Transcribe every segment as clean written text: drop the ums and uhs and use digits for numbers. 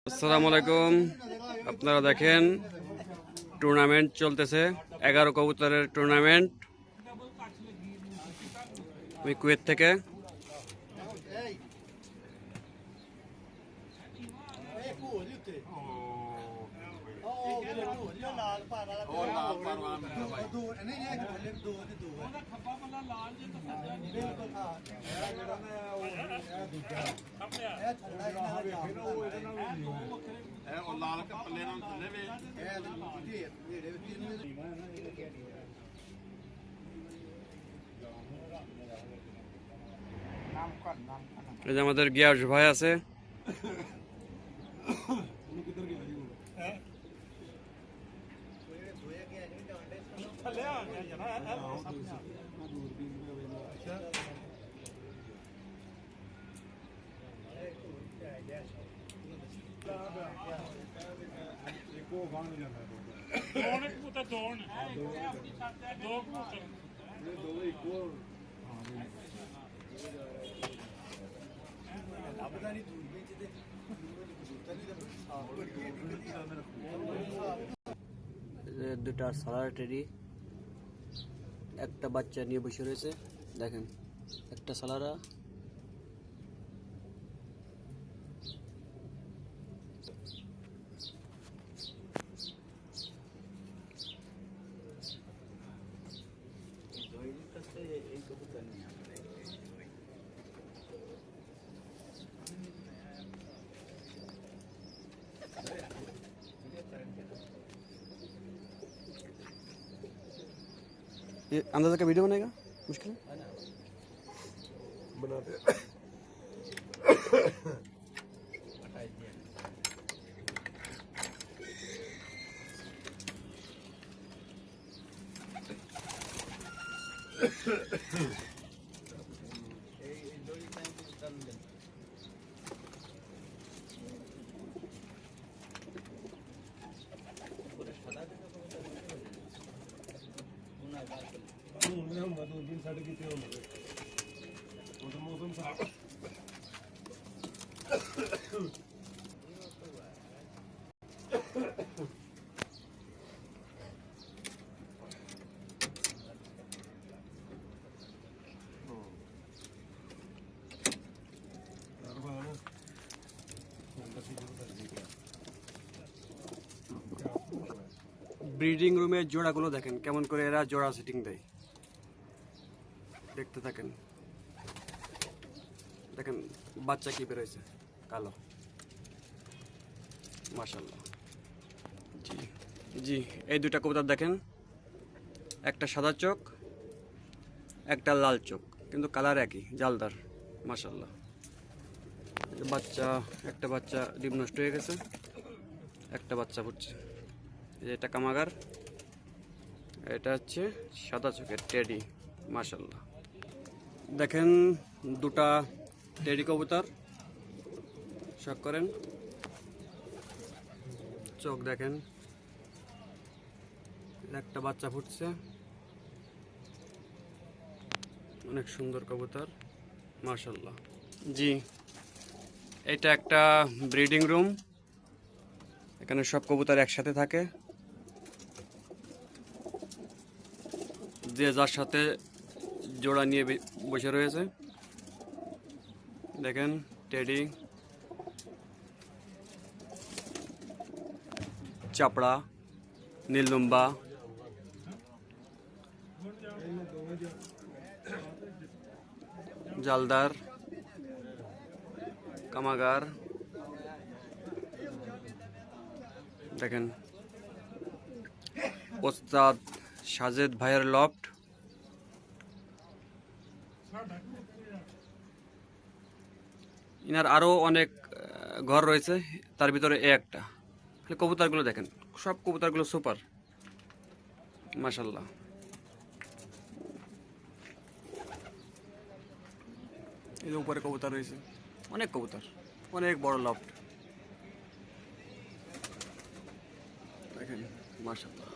আসসালামু আলাইকুম। আপনারা দেখেন টুর্নামেন্ট চলতেছে, 11 কবুতরের টুর্নামেন্ট। আমি কুয়েত থেকে। এই যে আমাদের গিয়াস ভাই আছে। দুটা সালার টেডি একটা বাচ্চা নিয়ে বসে রয়েছে। দেখেন একটা সালারা, ये अंदाजा का वीडियो बनेगा मुश्किल बनाते ব্রিডিং রুমের জোড়াগুলো দেখেন কেমন করে এরা জোড়া সেটিং দেয়। দেখতে থাকেন, দেখেন বাচ্চা কি বেরোয়েছে কালো, মাশাআল্লাহ। জি জি, এই দুটা কবুতর দেখেন, একটা সাদা চোখ একটা লাল চোখ, কিন্তু কালার একই, জালদার, মাশাআল্লাহ। বাচ্চা, একটা বাচ্চা ডিম নষ্ট হয়ে গেছে, একটা বাচ্চা ফুটছে। এটা কামাগার, এটা হচ্ছে সাদা চোখের টেডি, মাশাআল্লাহ। দেখেন দুটা টেডি কবুতর, শখ করেন, চোখ দেখেন, একটা বাচ্চা ফুটছে, অনেক সুন্দর কবুতর, মাশাআল্লাহ। জি, এটা একটা ব্রিডিং রুম, এখানে সব কবুতর একসাথে থাকে, যে যার সাথে জোড়া নিয়ে বসে রয়েছে। দেখেন টেডি, চাপড়া, নীললম্বা, জালদার, কামাগার। দেখেন ওস্তাদ সাজেদ ভাইয়ের লফট, ইনার আরো অনেক ঘর রয়েছে, তার ভিতরে একটা। কবুতরগুলো দেখেন, সব কবুতরগুলো সুপার, মাশাআল্লাহ। এই উপরে কবুতর রয়েছে, অনেক কবুতর, অনেক বড় লফট, দেখেন মাশাআল্লাহ।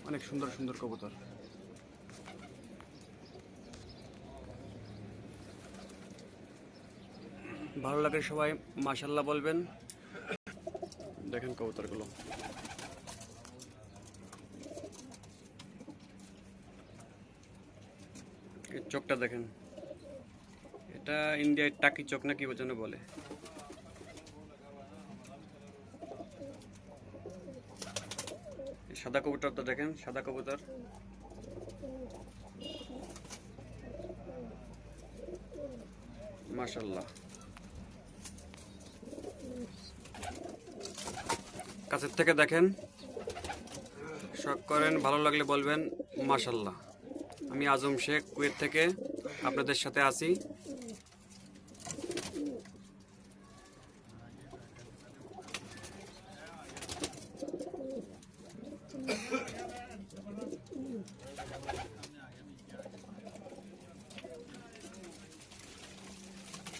অনেক সুন্দর সুন্দর কবুতর। ভালো লাগে সবাই মাশাআল্লাহ বলবেন। দেখেন কবুতরগুলো, এই চোখটা দেখেন, এটা ইন্ডিয়ার টাকি চোখ না কি যেন বলে। সাদা কবুতরটা দেখেন, সাদা কবুতর মাশাআল্লাহ। কাছের থেকে দেখেন, শখ করেন, ভালো লাগলে বলবেন মাশাআল্লাহ। আমি আজম শেখ, কুয়েত থেকে আপনাদের সাথে আছি।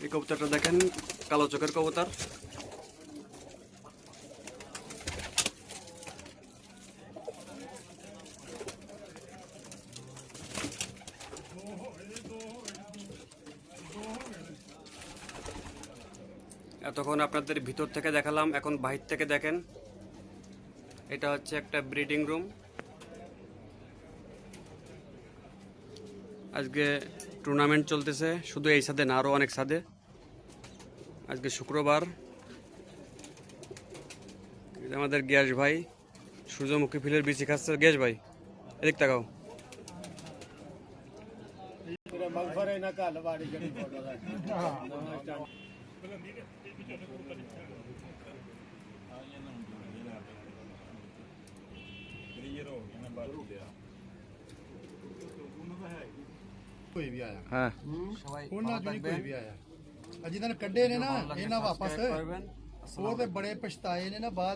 এই কবুতরটা দেখেন, কালো চোখের কবুতর। এতক্ষণ আপনাদের ভিতর থেকে দেখালাম, এখন বাহির থেকে দেখেন। এটা হচ্ছে একটা ব্রিডিং রুম। আজকে টুর্নামেন্ট চলতেছে, শুধু এই ছাদে না, আরও অনেক ছাদে। আজকে শুক্রবার। আমাদের গ্যাস ভাই সূর্যমুখী ফিলের বিচি খাচ্ছে। গ্যাস ভাই এদিক তাকাও। कोई भी आया हाँ সবাই कोई ना ভালো कोई থাকবেন। भी आया जिन्होंने कड्डे ने ना ভালো লাগলে इन्हें वापस সাবস্ক্রাইব করবেন। वो ते बड़े पछताए ने ना बाद